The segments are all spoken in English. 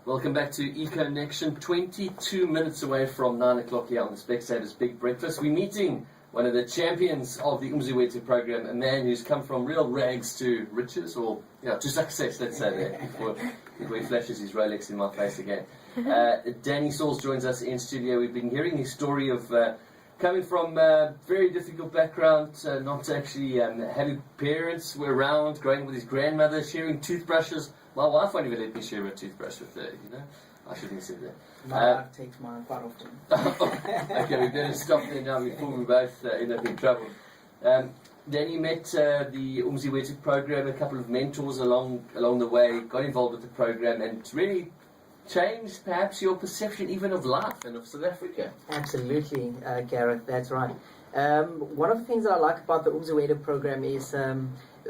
Welcome back to EcoNection, 22 minutes away from 9 o'clock here on the Spectator's Big Breakfast. We're meeting one of the champions of the Umzi Wethu program, a man who's come from real rags to riches, or to success, let's say that, before he flashes his Rolex in my face again. Danny Sauls joins us in studio. We've been hearing his story of coming from a very difficult background, not actually having parents were around, growing with his grandmother, sharing toothbrushes. My wife won't even let me share a toothbrush with her, I shouldn't have said that. My wife takes mine quite often. Okay, we better stop there now before we both end up in trouble. Danny met the Umzi Wethu program, a couple of mentors along the way, got involved with the program, and really changed perhaps your perception even of life and of South Africa. Absolutely, Gareth, that's right. One of the things that I like about the Umzi Wethu program is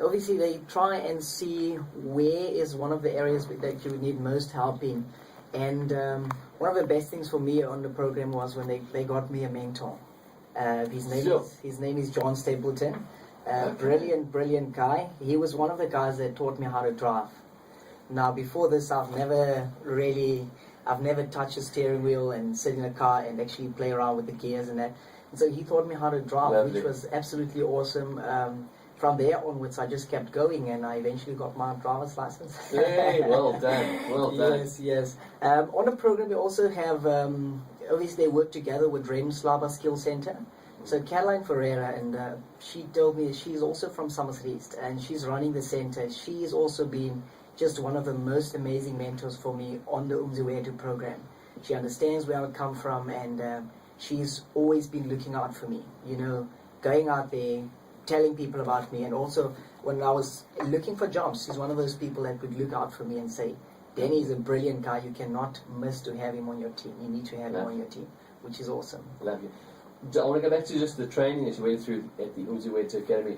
obviously they try and see where is one of the areas that you would need most help in. And one of the best things for me on the program was when they got me a mentor. His name is John Stapleton. Okay. Brilliant guy. He was one of the guys that taught me how to drive. Now before this I've never touched a steering wheel and sit in a car and actually play around with the gears and that. And so he taught me how to drive. Lovely. Which was absolutely awesome. From there onwards, I just kept going, and I eventually got my driver's license. Hey, well done, well done. Yes. On the program, we also have, obviously they work together with Slaba Skill Center. So Caroline Ferreira, and she told me she's also from Somerset East, and she's running the center. She's also been just one of the most amazing mentors for me on the Umzi Wethu program. She understands where I come from, and she's always been looking out for me, going out there, telling people about me. And also when I was looking for jobs, she's one of those people that would look out for me and say, Danny is a brilliant guy, you cannot miss to have him on your team, you need to have him on your team, which is awesome. Lovely. I want to go back to just the training that you went through at the Umzi Wethu Academy.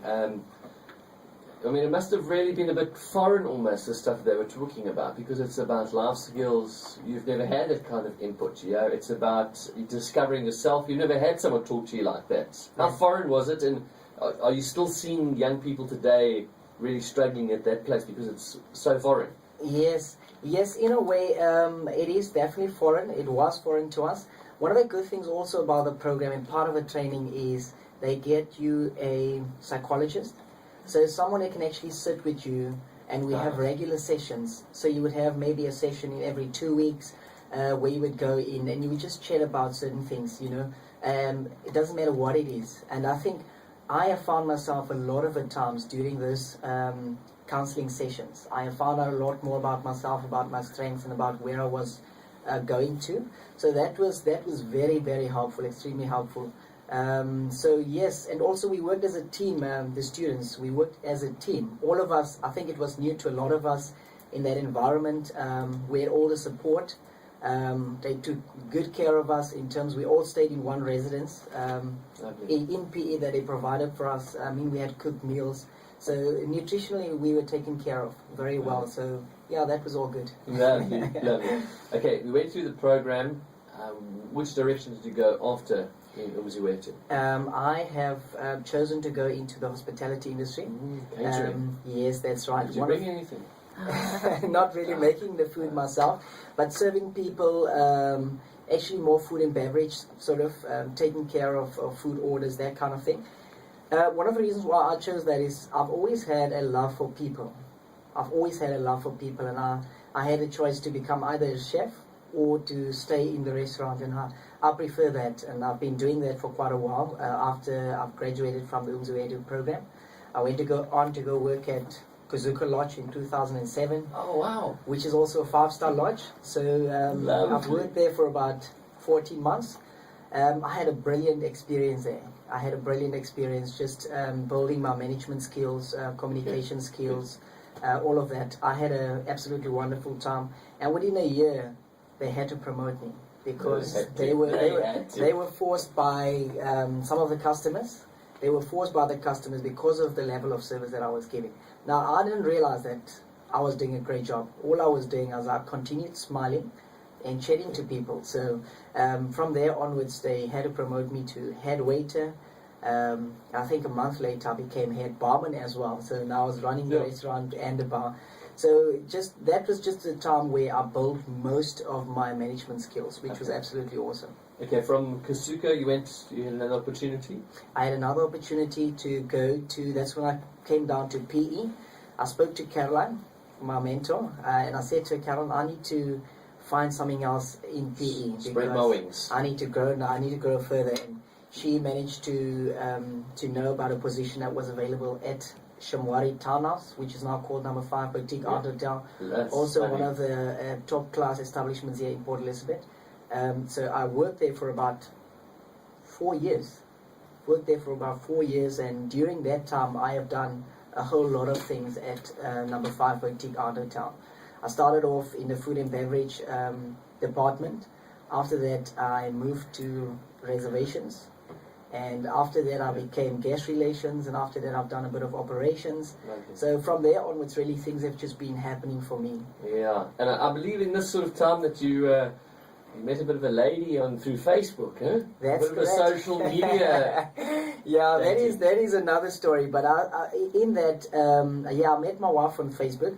It must have really been a bit foreign almost, the stuff they were talking about, because it's about life skills. You've never had that kind of input, it's about discovering yourself. You've never had someone talk to you like that. How foreign was it, and are you still seeing young people today really struggling at that place because it's so foreign? Yes, in a way, it is definitely foreign. It was foreign to us. One of the good things also about the program, and part of the training, is they get you a psychologist. So someone that can actually sit with you, and we have regular sessions. So you would have maybe a session every 2 weeks where you would go in and you would just chat about certain things, It doesn't matter what it is. And I think I have found myself a lot of the times during those counseling sessions, I have found out a lot more about myself, about my strengths, and about where I was going to. So that was very, very helpful, extremely helpful. So yes, and also we worked as a team, the students, we worked as a team. All of us, I think it was new to a lot of us in that environment. We had all the support. They took good care of us in terms, we all stayed in one residence in PE that they provided for us. We had cooked meals, so nutritionally we were taken care of very well. So yeah, that was all good. Lovely. Okay, we went through the program. Which direction did you go after in Umzi Wethu? I have chosen to go into the hospitality industry. Yes, that's right. Did you bring anything? Not really making the food myself, but serving people, actually more food and beverage, sort of taking care of food orders, that kind of thing. One of the reasons why I chose that is I've always had a love for people. And I had a choice to become either a chef or to stay in the restaurant, and I prefer that, and I've been doing that for quite a while. After I've graduated from the Umzi Wethu program, I went to go work at Kazuka Lodge in 2007. Oh wow! Which is also a 5-star lodge. So I've worked there for about 14 months. I had a brilliant experience there. Just building my management skills, communication skills, all of that. I had an absolutely wonderful time. And within a year, they had to promote me because they were forced by some of the customers. They were forced by the customers because of the level of service that I was giving. Now, I didn't realize that I was doing a great job. All I was doing is I continued smiling and chatting to people. So from there onwards, they had to promote me to head waiter. I think a month later, I became head barman as well. So now I was running the restaurant and the bar. So that was just the time where I built most of my management skills, which was absolutely awesome. Okay, from Kasuka you had another opportunity? I had another opportunity to go to, that's when I came down to PE. I spoke to Caroline, my mentor, and I said to her, Caroline, I need to find something else in PE. Spread my wings. I need to grow now, I need to grow further. And she managed to know about a position that was available at Shamwari Townhouse, which is now called Number 5 Boutique Art Hotel. Also one of the top class establishments here in Port Elizabeth. So I worked there for about 4 years. And during that time I have done a whole lot of things at Number 5 Boutique Art Hotel. I started off in the food and beverage department. After that I moved to reservations, and after that I became guest relations, and after that I've done a bit of operations. So from there onwards really things have just been happening for me. Yeah, and I believe in this sort of time that you met a bit of a lady through Facebook, huh? That's a bit of a social media. Yeah, that is another story. But in that, I met my wife on Facebook.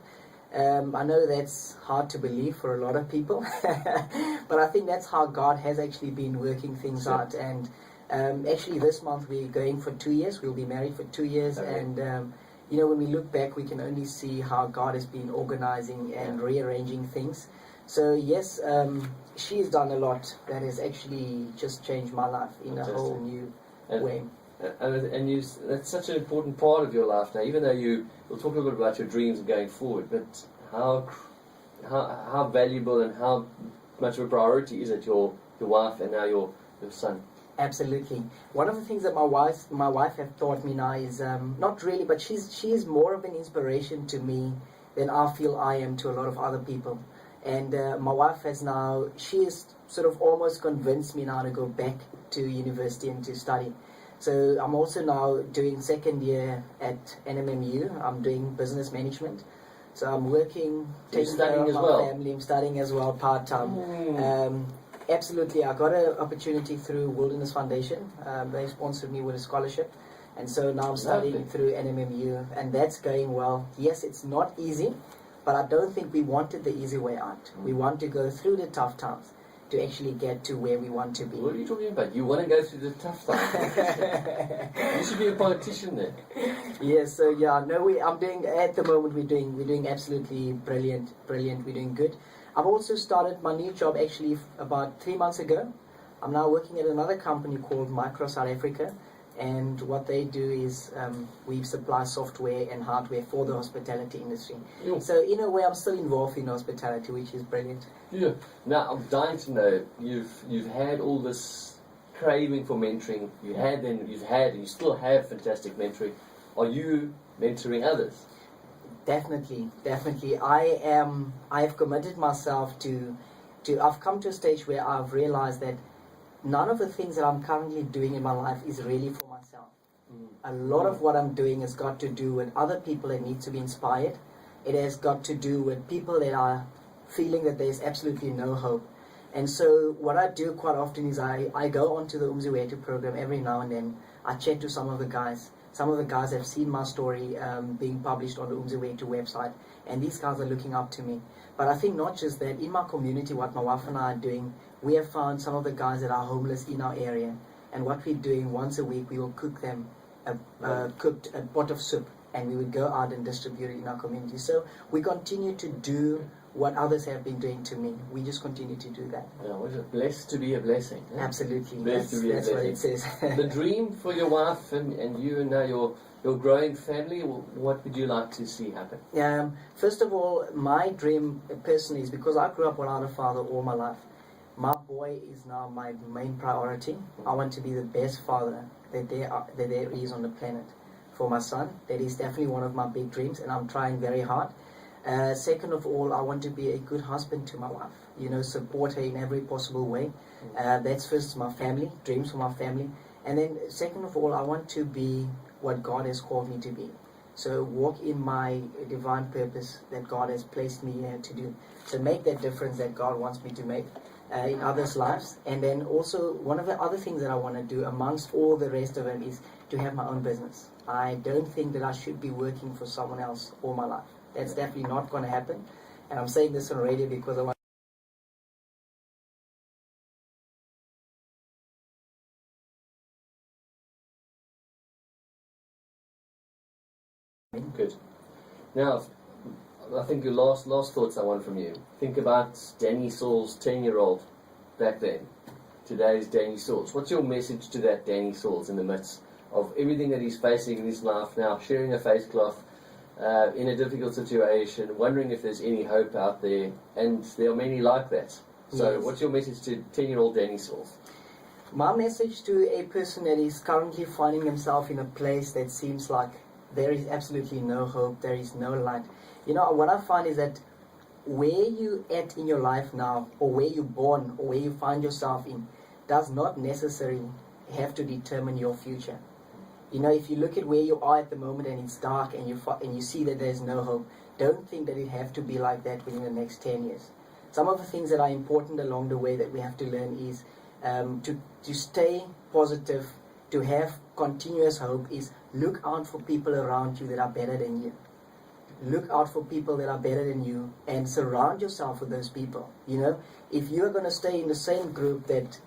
I know that's hard to believe for a lot of people, but I think that's how God has actually been working things out. And actually this month we're going for 2 years. We'll be married for 2 years. Okay. And when we look back, we can only see how God has been organizing and rearranging things. So yes, she's done a lot that has actually just changed my life in a whole new way. And that's such an important part of your life now, even though we'll talk a little bit about your dreams and going forward, but how valuable and how much of a priority is it your wife and now your son? Absolutely. One of the things that my wife have taught me now is not really, but she is more of an inspiration to me than I feel I am to a lot of other people. And my wife she has sort of almost convinced me now to go back to university and to study. So I'm also now doing second year at NMMU. I'm doing business management. So I'm working, taking care of my family. I'm studying as well part-time. Absolutely. I got an opportunity through Wilderness Foundation. They sponsored me with a scholarship. And so now I'm studying through NMMU, and that's going well. Yes, it's not easy, but I don't think we wanted the easy way out. We want to go through the tough times to actually get to where we want to be. What are you talking about? You want to go through the tough times? You should be a politician then. Yes, so yeah, no, I'm doing, at the moment we're doing absolutely brilliant, we're doing good. I've also started my new job actually about 3 months ago. I'm now working at another company called Micro South Africa, and what they do is we supply software and hardware for the hospitality industry. Yeah. So in a way I'm still involved in hospitality, which is brilliant. Yeah. Now I'm dying to know, you've had all this craving for mentoring, and you still have fantastic mentoring. Are you mentoring others? Definitely. I have committed myself to I've come to a stage where I've realized that none of the things that I'm currently doing in my life is really for myself. A lot of what I'm doing has got to do with other people that need to be inspired. It has got to do with people that are feeling that there's absolutely no hope. And so what I do quite often is I go onto the Umzi Wethu program every now and then. I chat to some of the guys. Some of the guys have seen my story being published on the Umzi Wethu website, and these guys are looking up to me. But I think not just that, in my community, what my wife and I are doing, we have found some of the guys that are homeless in our area, and what we're doing once a week, we will cook them a pot of soup, and we would go out and distribute it in our community. So we continue to do what others have been doing to me. We just continue to do that. Yeah, was it blessed to be a blessing? Eh? Absolutely. Blessed to be a blessing. That's what it says. The dream for your wife and you and now your growing family, what would you like to see happen? First of all, my dream personally is, because I grew up without a father all my life, my boy is now my main priority. I want to be the best father that there is on the planet for my son. That is definitely one of my big dreams, and I'm trying very hard. Second of all, I want to be a good husband to my wife, support her in every possible way. That's first my family, dreams for my family. And then second of all, I want to be what God has called me to be. So walk in my divine purpose that God has placed me here to do. So make that difference that God wants me to make in others' lives. And then also one of the other things that I want to do amongst all the rest of it is to have my own business. I don't think that I should be working for someone else all my life. That's definitely not going to happen. And I'm saying this on radio because I want. Good. Now, I think your last thoughts I want from you. Think about Danny Sauls, 10-year-old back then. Today's Danny Sauls. What's your message to that Danny Sauls in the midst of everything that he's facing in his life now, sharing a face cloth, in a difficult situation, wondering if there's any hope out there, and there are many like that. So Yes. what's your message to 10-year-old Danny Sauls? My message to a person that is currently finding himself in a place that seems like there is absolutely no hope, there is no light. You know, what I find is that where you at in your life now, or where you're born, or where you find yourself in, does not necessarily have to determine your future. You know, if you look at where you are at the moment and it's dark and you see that there's no hope, don't think that it have to be like that within the next 10 years. Some of the things that are important along the way that we have to learn is to stay positive, to have continuous hope, is look out for people around you that are better than you. Look out for people that are better than you and surround yourself with those people. You know, if you're going to stay in the same group that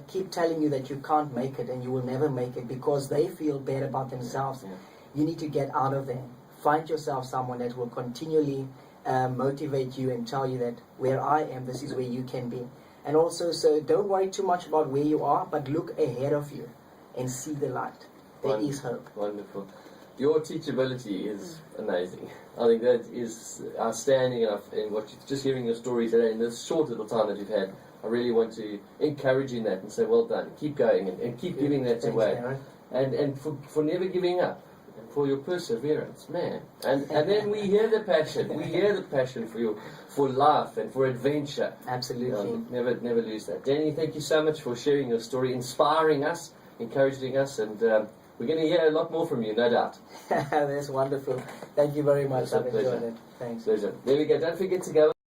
keep telling you that you can't make it and you will never make it because they feel bad about themselves, you need to get out of there. Find yourself someone that will continually motivate you and tell you that where I am, this is where you can be. And also, so don't worry too much about where you are, but look ahead of you and see the light. There is hope. Wonderful. Your teachability is amazing. I think that is outstanding enough. And just hearing your story today in this short little time that you've had, I really want to encourage you in that and say, well done. Keep going and keep giving that away. And for never giving up. And for your perseverance, man. And then we hear the passion. We hear the passion for life and for adventure. Absolutely. Never lose that. Danny, thank you so much for sharing your story, inspiring us, encouraging us, and we're going to hear a lot more from you, no doubt. That's wonderful. Thank you very much. I've enjoyed it. Thanks. Pleasure. There we go. Don't forget to go